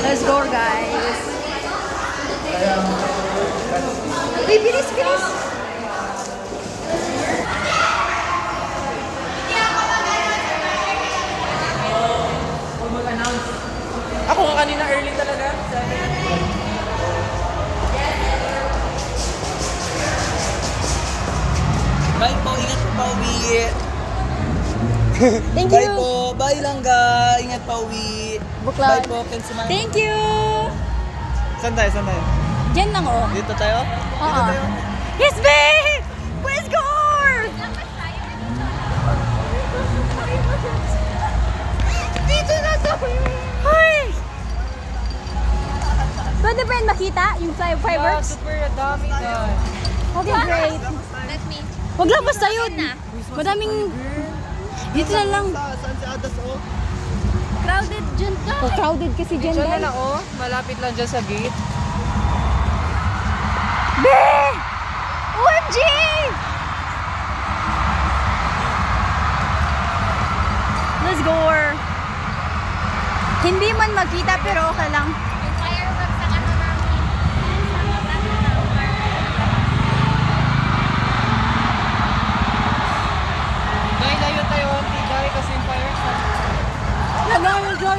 Let's go, guys. Uy, bilis, bilis. Ako nga kanina early talaga. Bye po, ingat po pa uwi. Thank Bye you. po, bye Langga. Ingat pa uwi. Buklod. Bye po, Pensuman. Thank you. Saan tayo, saan tayo? Diyan lang, oh. Dito tayo? Dito Oo. tayo? Yes, babe! Let's go! Dito na to! Ay! Pwede ba yun makita? Yung fireworks? super dami doon. Okay, great. Let me. Huwag lang basta yun. Madaming... Dito na lang. Saan si Adas, oh? Crowded dyan ka. Oh, crowded kasi dyan, Diyan na guys. lang, oh. Malapit lang dyan sa gate. Be! OMG! Let's go. Hindi man magkita pero okay lang. Yung fireworks ang ano namin. Dahil layo tayo, hindi dahil kasi yung fireworks. Nagawin dyan.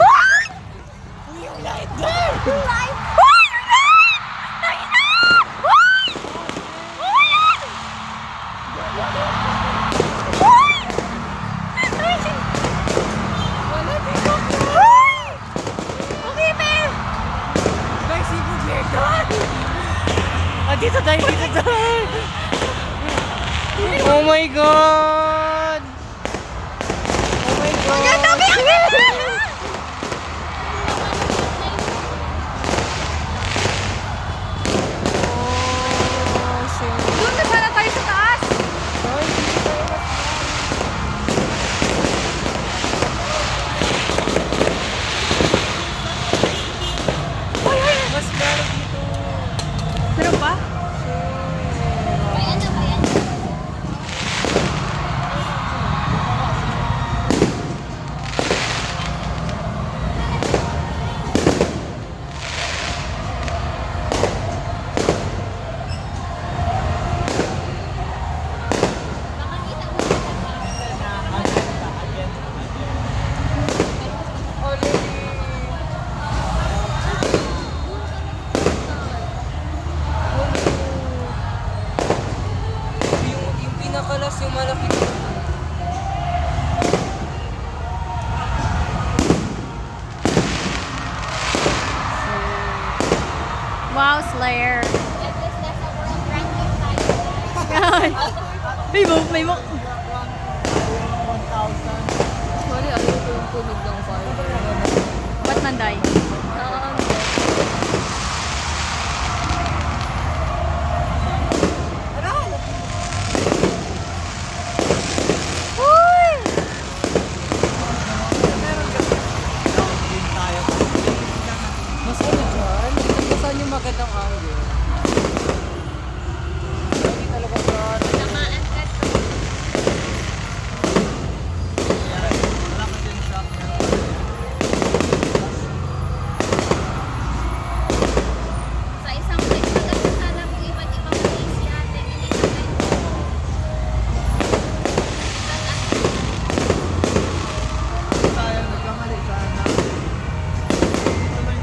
Yung light there! Yung light! Ay! Yung light! Ay! Ay! Wala dito. Ay! Okay, babe! Guys, si Bugler doon. Ah, dito tayo, dito tayo. Oh my God! Oh my God! Ang dami! Ang dami! Oh, shit. Doon na sana tayo sa taas! Ay, dito tayo mas Ay, ay! mas lalo dito. Meron pa? May ano ba yan? Makakita mo ba? Yung pinakalas, yung malaki. Wow, Slayer! Like this, nasa world ranking tayo. May mo! Sorry, ayaw ko yung tunog ng fireworks. Ba't nanday? Uy! Mas ano dyan? Kung saan yung magandang angle? Hindi talaga dyan. Tamaan ka. Wala kasi yung shop niya. Sa isang place, maganda sana kung iba't ibang place yan. Hindi na ganito. Tayo, nagkamali sana.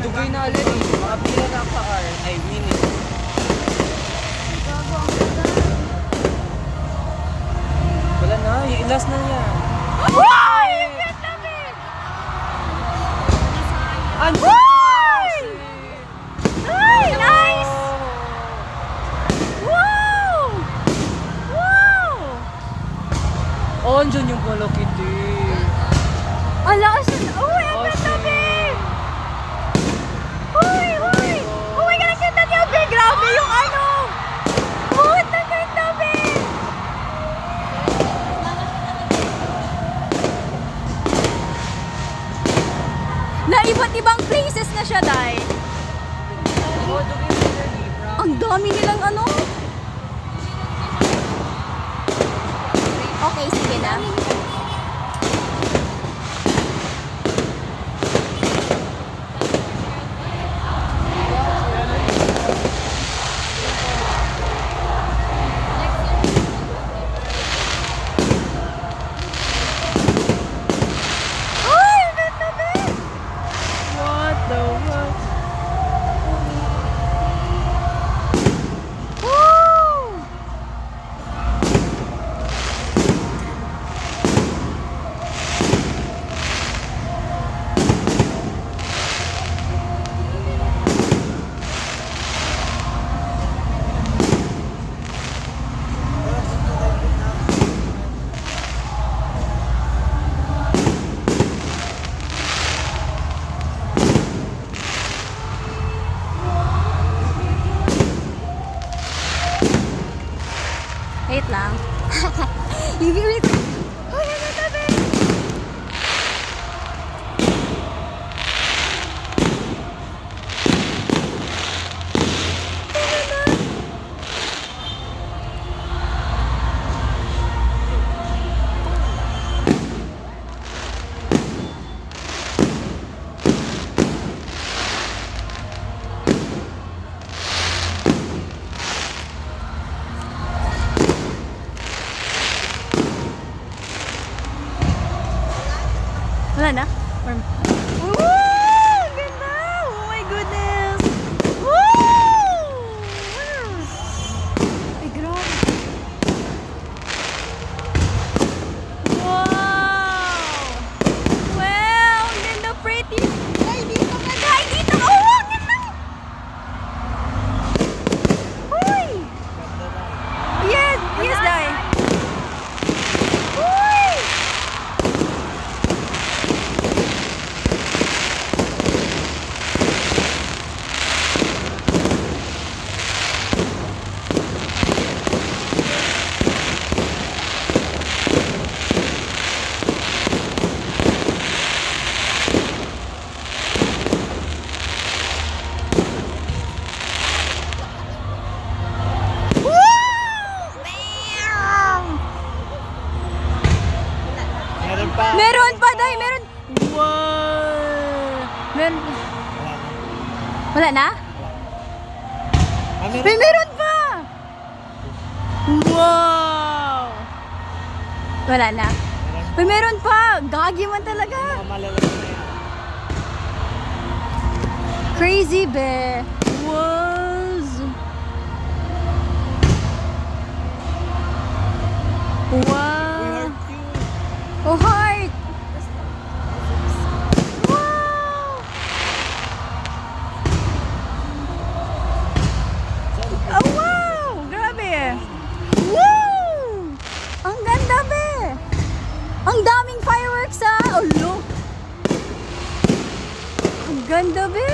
Dugay na alin eh. Mga pila na pa-hour. Ay, minute. Wala na, yung last na niya. Uy! Ang ganda, babe! Ang Uy! Uy! Nice! Wow! Wow! Oh, andyan yung Hello Kitty. Ang lakas yun! Uy! Ang Oh, ganda, shit. babe! Uy! Uy! Oh my God! Ang ganda niya, babe! Grabe yung ano! Oh, ang ganda, babe! Na iba't ibang places na siya, Day. Oh, dugay na niya, Libra. Ang dami nilang ano. Okay, sige na. Ibirit. Ay, ano na, be? Wala na? Or... Woo! Ang ganda! Oh my goodness! Woo! Ay, grabe! Wow! Wow! Ang ganda, pretty! Ay, dito ka! Ay, dito! Oh, ang ganda! Uy! Yes! Yes, Day! Uy! Meron pa. Meron pa, Day! Meron! Wow! Meron... Wala na? Ah, meron. May meron pa! Wow! Wala na? May meron pa! Gagi man talaga! Mga malalaki na yan. Crazy, be! Was! We Wow! hurt you. Oh, heart! Wow! Oh, wow! Grabe! Woo! Ang ganda, be! Ang daming fireworks, ah! Oh, look! Ang ganda, be!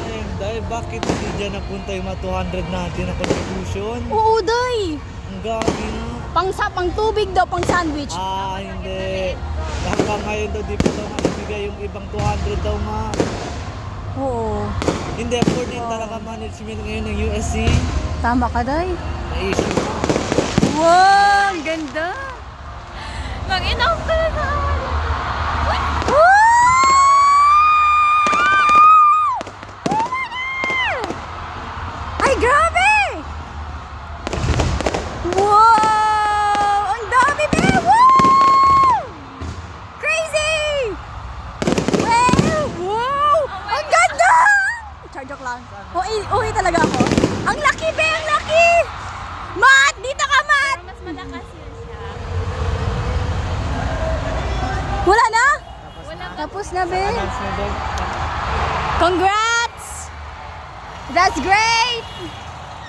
Ayun, dahil bakit hindi dyan napunta yung mga 200 natin na contribution? Oo, day! Ang gagi na. Pang tubig daw, pang sandwich. Ah, hindi. Hanggang ngayon daw, di pa daw maibigay yung ibang 200 daw nga. Oo. Hindi, according talaga management ngayon ng USC, Tama ka, day. may issue. Wow! Ang ganda! Mag-inoff ka na sa Ay, grabe! Wow! Ang dami, be! Wow! Crazy! Wow! Wow! Ang ganda! Charge lang. Uwi talaga ako. Ang laki, be! Ang laki! Matt! Dito ka, Matt! mas malakas yun siya. Wala na? Wala pa. Tapos na, be. Announcement daw. Congrats! That's great!